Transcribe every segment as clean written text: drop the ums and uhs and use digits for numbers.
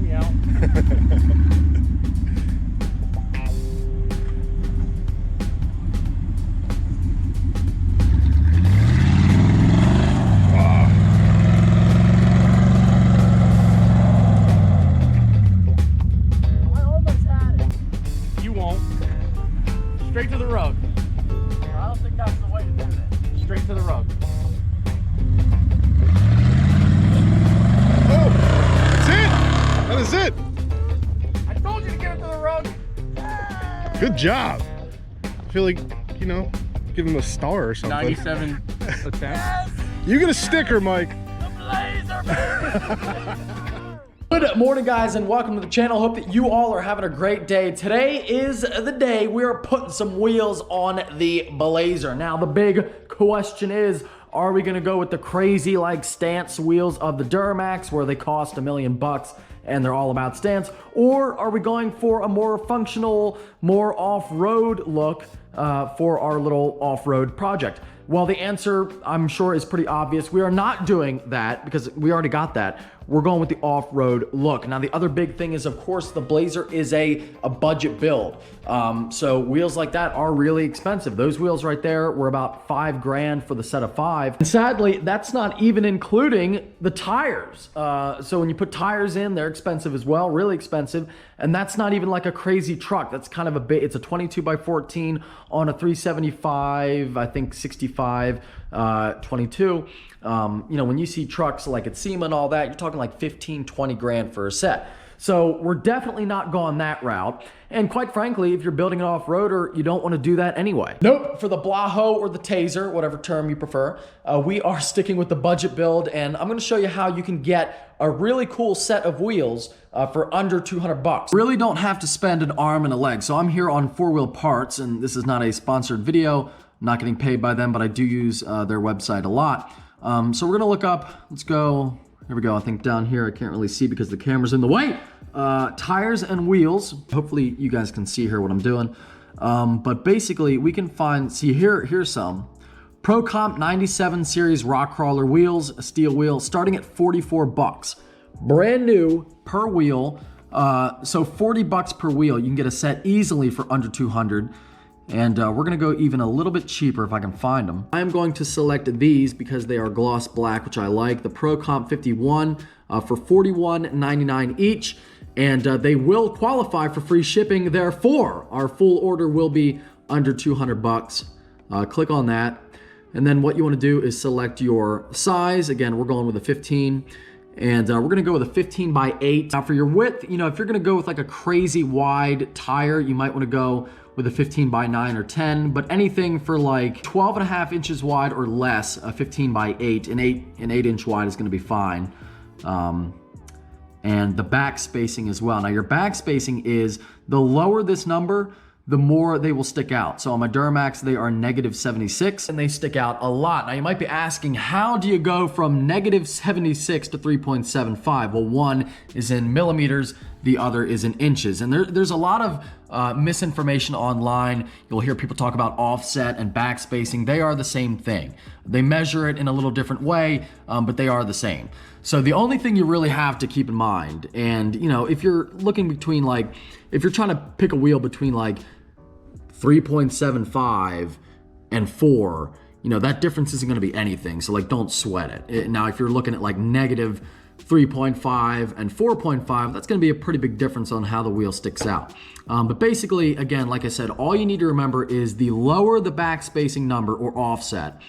me out. Straight to the rug. I don't think that's the way to do this. Straight to the rug. Oh, that's it. That is it. I told you to get it to the rug. Good job. I feel like, you know, give him a star or something. 97 attempts. Yes! You get a sticker, Mike. The blazer, baby! Good morning, guys, and welcome to the channel. Hope that you all are having a great day. Today is the day we are putting some wheels on the Blazer. Now, the big question is, are we going to go with the crazy like stance wheels of the Duramax where they cost $1 million and they're all about stance, or are we going for a more functional, more off-road look for our little off-road project? Well, the answer, I'm sure, is pretty obvious. We are not doing that because we already got that. We're going with the off-road look. Now, the other big thing is, of course, the Blazer is a budget build. So wheels like that are really expensive. Those wheels right there were about $5 grand for the set of 5. And sadly, that's not even including the tires. So when you put tires in, they're expensive as well, really expensive. And that's not even like a crazy truck. That's kind of a bit, it's a 22x14 on a 375, I think 65, 22. You know, when you see trucks like at SEMA and all that, you're talking like 15, 20 grand for a set. So we're definitely not going that route. And quite frankly, if you're building an off-roader, you don't want to do that anyway. Nope, for the Blaho or the Taser, whatever term you prefer, we are sticking with the budget build, and I'm going to show you how you can get a really cool set of wheels for under 200 bucks. Really don't have to spend an arm and a leg. So I'm here on 4-Wheel Parts, and this is not a sponsored video. I'm not getting paid by them, but I do use their website a lot. So we're gonna look up, let's go, here we go, I think down here, I can't really see because the camera's in the way. Tires and wheels, hopefully you guys can see here what I'm doing. But basically we can find, see here's some. Pro Comp 97 series rock crawler wheels, a steel wheel, starting at 44 bucks. Brand new per wheel, so 40 bucks per wheel. You can get a set easily for under 200. And we're gonna go even a little bit cheaper if I can find them. I'm going to select these because they are gloss black, which I like. The Pro Comp 51 for $41.99 each. And they will qualify for free shipping. Therefore, our full order will be under 200 bucks. Click on that. And then what you wanna do is select your size. Again, we're going with a 15. And we're gonna go with a 15x8. Now for your width, you know, if you're gonna go with like a crazy wide tire, you might wanna go with a 15x9 or 10, but anything for like 12.5 inches wide or less, a 15x8, an 8-inch wide is gonna be fine. And the back spacing as well. Now your back spacing is, the lower this number, the more they will stick out. So on my Duramax, they are -76 and they stick out a lot. Now you might be asking, how do you go from -76 to 3.75? Well, one is in millimeters, the other is in inches. And there's a lot of misinformation online. You'll hear people talk about offset and back spacing. They are the same thing. They measure it in a little different way, but they are the same. So the only thing you really have to keep in mind, and you know, if you're looking between like, if you're trying to pick a wheel between like 3.75 and 4, you know, that difference isn't gonna be anything. So like, don't sweat it. Now, if you're looking at like -3.5 and 4.5, that's gonna be a pretty big difference on how the wheel sticks out. But basically, again, like I said, all you need to remember is the lower the back spacing number or offset,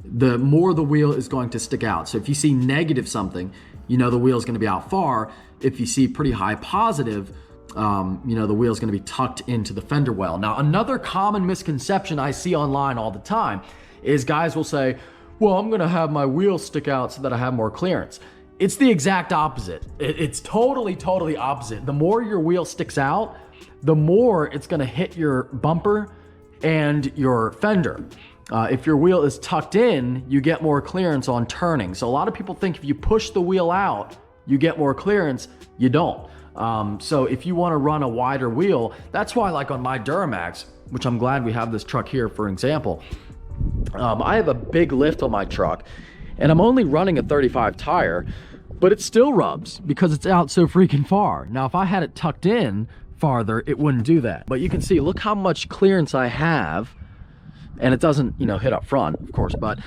the more the wheel is going to stick out. So if you see negative something, you know the wheel is gonna be out far. If you see pretty high positive, you know, the wheel is gonna be tucked into the fender well. Now, another common misconception I see online all the time is guys will say, well, I'm gonna have my wheels stick out so that I have more clearance. It's the exact opposite. It's totally opposite. The more your wheel sticks out, the more it's gonna hit your bumper and your fender. If your wheel is tucked in, you get more clearance on turning. So a lot of people think if you push the wheel out, you get more clearance. You don't. So if you wanna run a wider wheel, that's why like on my Duramax, which I'm glad we have this truck here for example, I have a big lift on my truck and I'm only running a 35 tire, but it still rubs because it's out so freaking far. Now, if I had it tucked in farther, it wouldn't do that. But you can see, look how much clearance I have, and it doesn't, you know, hit up front, of course, but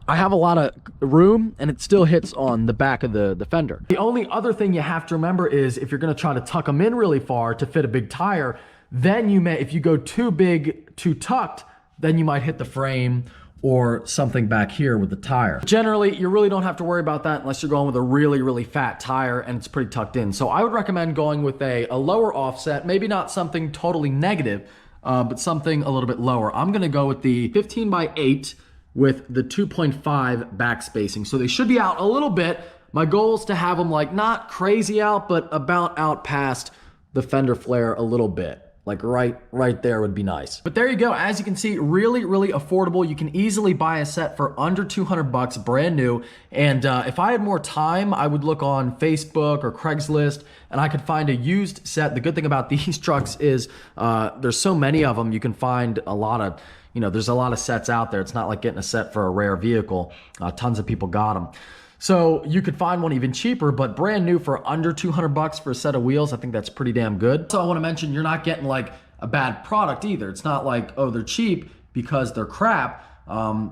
I have a lot of room and it still hits on the back of the fender. The only other thing you have to remember is if you're gonna try to tuck them in really far to fit a big tire, then you may, if you go too big, too tucked, then you might hit the frame or something back here with the tire. Generally, you really don't have to worry about that unless you're going with a really, really fat tire and it's pretty tucked in. So I would recommend going with a lower offset, maybe not something totally negative, but something a little bit lower. I'm gonna go with the 15x8 with the 2.5 back spacing. So they should be out a little bit. My goal is to have them like not crazy out, but about out past the fender flare a little bit. Like right there would be nice. But there you go. As you can see, really, really affordable. You can easily buy a set for under 200 bucks, brand new. And if I had more time, I would look on Facebook or Craigslist and I could find a used set. The good thing about these trucks is there's so many of them, you can find a lot of, you know, there's a lot of sets out there. It's not like getting a set for a rare vehicle. Tons of people got them. So you could find one even cheaper, but brand new for under 200 bucks for a set of wheels. I think that's pretty damn good. So I want to mention, you're not getting like a bad product either. It's not like, oh, they're cheap because they're crap.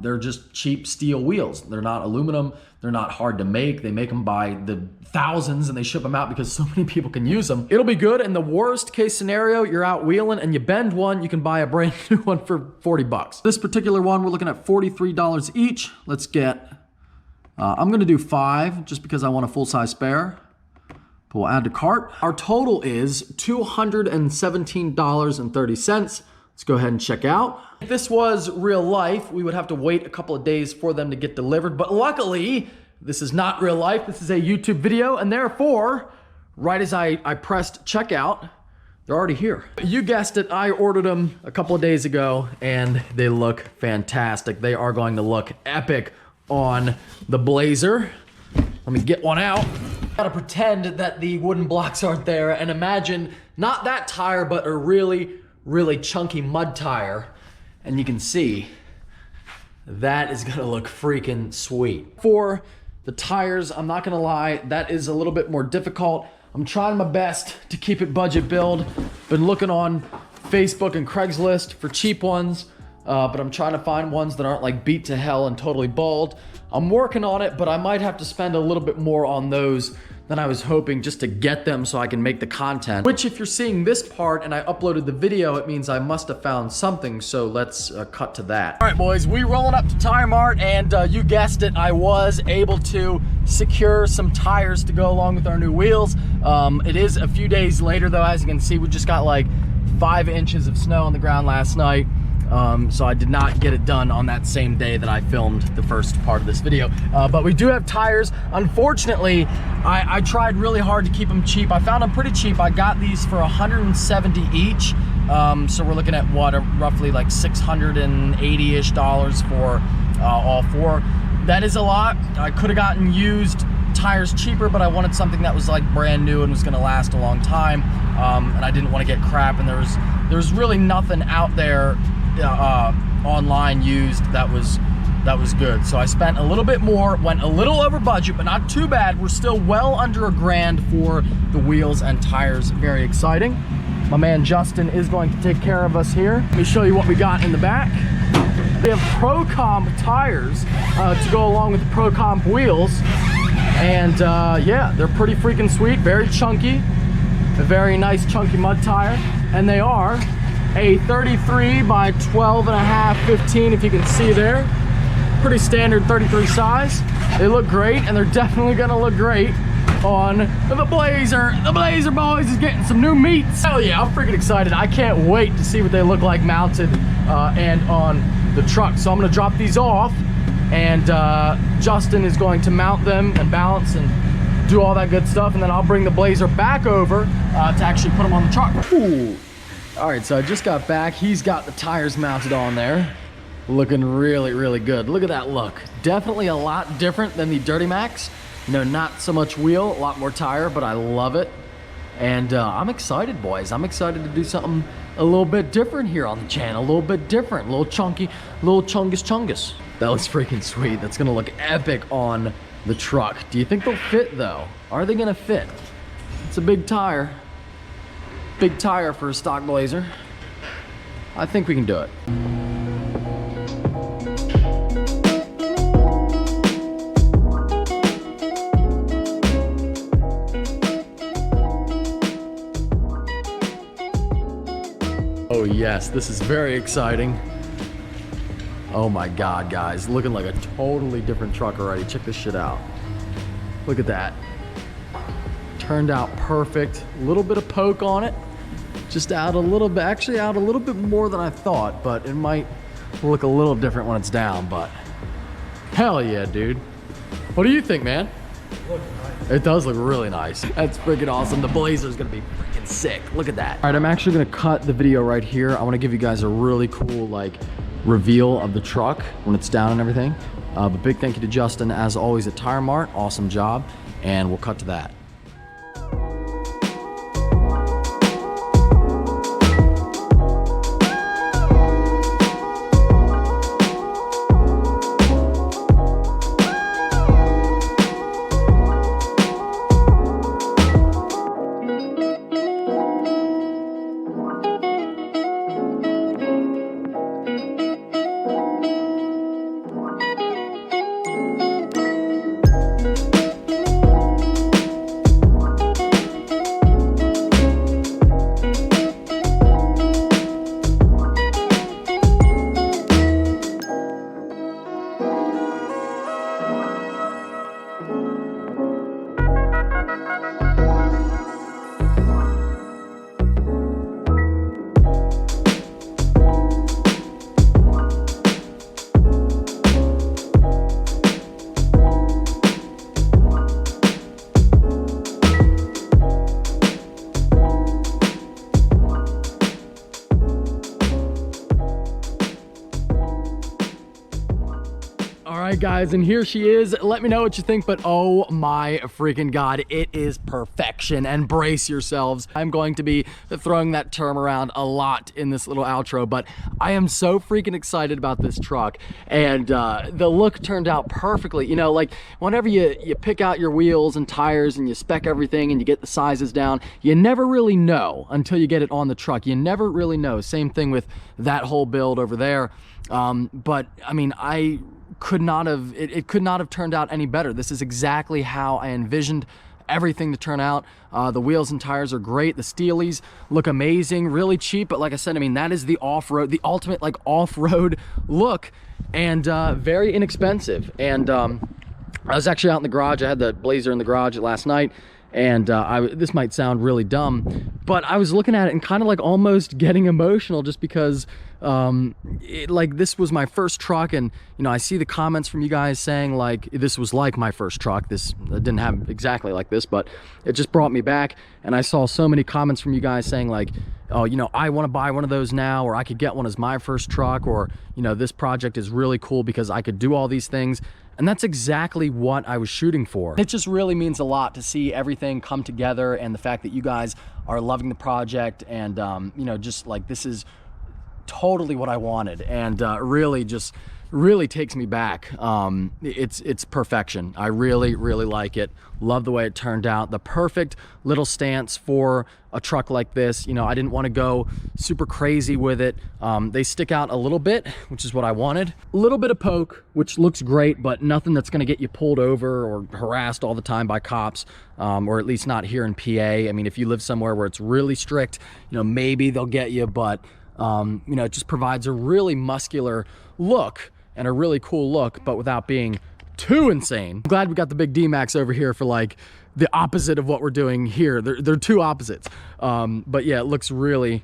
They're just cheap steel wheels. They're not aluminum. They're not hard to make. They make them by the thousands and they ship them out because so many people can use them. It'll be good. In the worst case scenario, you're out wheeling and you bend one, you can buy a brand new one for 40 bucks. This particular one, we're looking at $43 each. Let's get, I'm gonna do 5 just because I want a full-size spare. We'll add to cart. Our total is $217.30. Let's go ahead and check out. If this was real life, we would have to wait a couple of days for them to get delivered, but luckily, this is not real life. This is a YouTube video, and therefore, right as I pressed checkout, they're already here. You guessed it, I ordered them a couple of days ago, and they look fantastic. They are going to look epic on the Blazer. Let me get one out. Gotta pretend that the wooden blocks aren't there, and imagine not that tire, but a really, really chunky mud tire. And you can see that is gonna look freaking sweet. For the tires, I'm not gonna lie, that is a little bit more difficult. I'm trying my best to keep it budget build. Been looking on Facebook and Craigslist for cheap ones, but I'm trying to find ones that aren't like beat to hell and totally bald. I'm working on it, but I might have to spend a little bit more on those than I was hoping just to get them so I can make the content. Which, if you're seeing this part and I uploaded the video, it means I must have found something, so let's cut to that. All right, boys, we rolling up to Tire Mart, and you guessed it, I was able to secure some tires to go along with our new wheels. It is a few days later, though. As you can see, we just got like 5 inches of snow on the ground last night. So I did not get it done on that same day that I filmed the first part of this video. But we do have tires. Unfortunately, I tried really hard to keep them cheap. I found them pretty cheap. I got these for $170 each. So we're looking at what, roughly like $680-ish for all 4. That is a lot. I could have gotten used tires cheaper, but I wanted something that was like brand new and was gonna last a long time. And I didn't want to get crap, and there's really nothing out there online used that was good. So I spent a little bit more, went a little over budget, but not too bad. We're still well under $1,000 for the wheels and tires. Very exciting. My man Justin is going to take care of us here. Let me show you what we got in the back. We have Pro Comp tires to go along with the Pro Comp wheels, and yeah, they're pretty freaking sweet. Very chunky, a very nice chunky mud tire, and they are a 33 by 12.5, 15, if you can see there. Pretty standard 33 size. They look great, and they're definitely gonna look great on the Blazer. The Blazer, boys, is getting some new meats. Hell yeah, I'm freaking excited. I can't wait to see what they look like mounted and on the truck. So I'm gonna drop these off, and Justin is going to mount them and balance and do all that good stuff, and then I'll bring the Blazer back over to actually put them on the truck. Ooh. All right, so I just got back. He's got the tires mounted on there. Looking really, really good. Look at that look. Definitely a lot different than the Dirty Max. You know, not so much wheel, a lot more tire, but I love it. And I'm excited, boys. I'm excited to do something a little bit different here on the channel. A little bit different, a little chunky, a little chungus. That looks freaking sweet. That's gonna look epic on the truck. Do you think they'll fit though? Are they gonna fit? It's a big tire. Big tire for a stock Blazer. I think we can do it. Oh yes, this is very exciting. Oh my God, guys, looking like a totally different truck already. Check this shit out. Look at that. Turned out perfect. A little bit of poke on it. Just out a little bit, actually out a little bit more than I thought, but it might look a little different when it's down, but hell yeah, dude. What do you think, man? It does look really nice. That's freaking awesome. The Blazer's gonna be freaking sick. Look at that. All right, I'm actually gonna cut the video right here. I wanna give you guys a really cool like reveal of the truck when it's down and everything. But big thank you to Justin, as always, at Tire Mart. Awesome job. And we'll cut to that. Alright guys, and here she is. Let me know what you think, but oh my freaking God, it is perfection, and brace yourselves. I'm going to be throwing that term around a lot in this little outro, but I am so freaking excited about this truck, and the look turned out perfectly. You know, like whenever you pick out your wheels and tires and you spec everything and you get the sizes down, you never really know until you get it on the truck. You never really know. Same thing with that whole build over there. But I mean, it could not have turned out any better. This is exactly how I envisioned everything to turn out. The wheels and tires are great. The Steelies look amazing, really cheap, but like I said, I mean, that is the off-road, the ultimate like off-road look, and very inexpensive. And I was actually out in the garage. I had the Blazer in the garage last night, and this might sound really dumb, but I was looking at it and kind of like almost getting emotional, just because like this was my first truck, and you know, I see the comments from you guys saying like this was like my first truck. This didn't have exactly like this, but it just brought me back. And I saw so many comments from you guys saying like, oh, you know, I want to buy one of those now, or I could get one as my first truck, or you know, this project is really cool because I could do all these things. And that's exactly what I was shooting for. It just really means a lot to see everything come together, and the fact that you guys are loving the project, and you know, just like this is totally what I wanted, and really takes me back. It's perfection. I really like it. Love the way it turned out. The perfect little stance for a truck like this. You know, I didn't want to go super crazy with it. They stick out a little bit, which is what I wanted. A little bit of poke, which looks great, but nothing that's going to get you pulled over or harassed all the time by cops, or at least not here in PA. I mean, if you live somewhere where it's really strict, you know, maybe they'll get you, but you know, it just provides a really muscular look and a really cool look, but without being too insane. I'm glad we got the big D-Max over here for like the opposite of what we're doing here. They're two opposites. But yeah, it looks really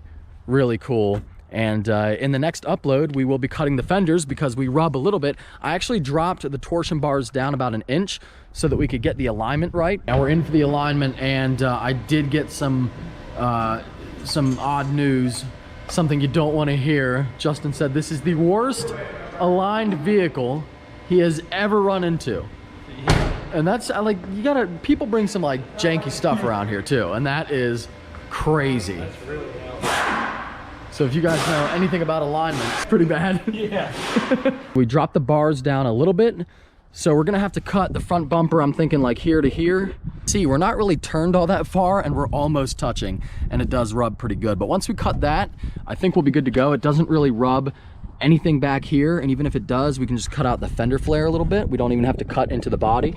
cool. And in the next upload, we will be cutting the fenders because we rub a little bit. I actually dropped the torsion bars down about 1 inch so that we could get the alignment right. Now we're in for the alignment, and I did get some odd news, something you don't want to hear. Justin said this is the worst aligned vehicle he has ever run into. And that's like, people bring some like janky stuff around here too, and that is crazy. So if you guys know anything about alignment, it's pretty bad. Yeah. We dropped the bars down a little bit So we're gonna have to cut the front bumper, I'm thinking like here to here. See, we're not really turned all that far and we're almost touching, and it does rub pretty good. But once we cut that, I think we'll be good to go. It doesn't really rub anything back here, and even if it does, we can just cut out the fender flare a little bit. We don't even have to cut into the body.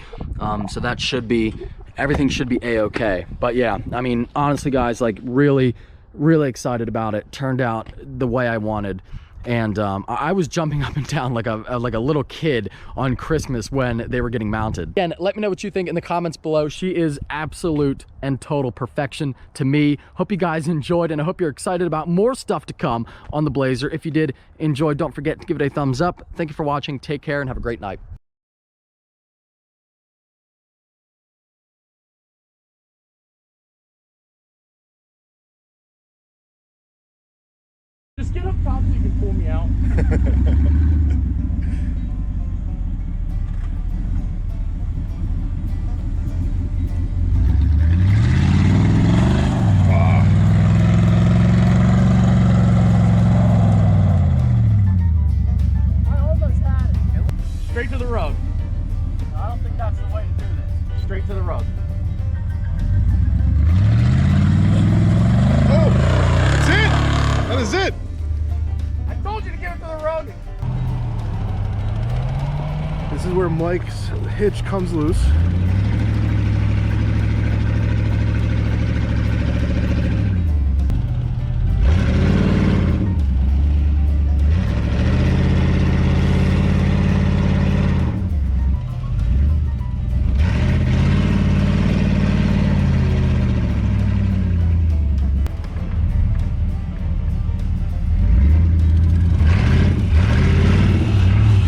So that should be, everything should be a-okay. But yeah, I mean, honestly guys, like really excited about it. Turned out the way I wanted. And I was jumping up and down like a little kid on Christmas when they were getting mounted. Again, let me know what you think in the comments below. She is absolute and total perfection to me. Hope you guys enjoyed, and I hope you're excited about more stuff to come on the Blazer. If you did enjoy, don't forget to give it a thumbs up. Thank you for watching. Take care and have a great night. Just get up top so you can pull me out. I almost had it. Straight to the road. I don't think that's the way to do this. Straight to the road. Oh, that's it. That is it. I told you to get it to the road. This is where Mike's hitch comes loose.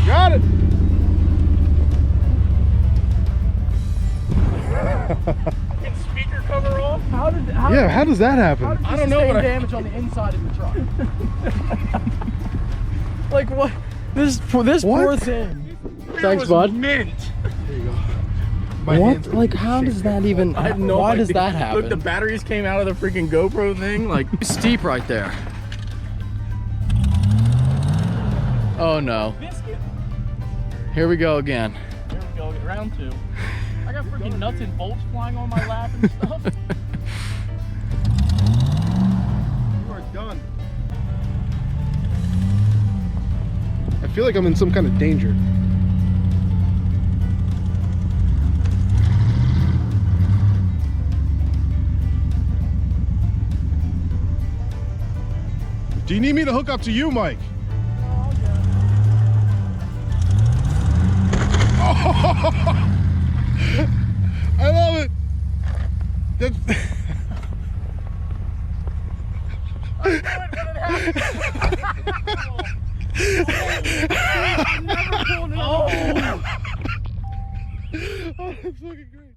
Got it. Get speaker cover off. How How does that happen? I don't know what damage on the inside of the truck. Like what? This poor thing. Thanks, bud. Mint. What? Like how does that even? I have no Why idea. does that happen? Look, the batteries came out of the freaking GoPro thing. Like Steep right there. Oh no. biscuit. Here we go again. There we go. Round two. I got freaking nuts and bolts flying on my lap and stuff. You are done. I feel like I'm in some kind of danger. Do you need me to hook up to you, Mike? Oh, I love it. That's Oh! oh, that's fucking great.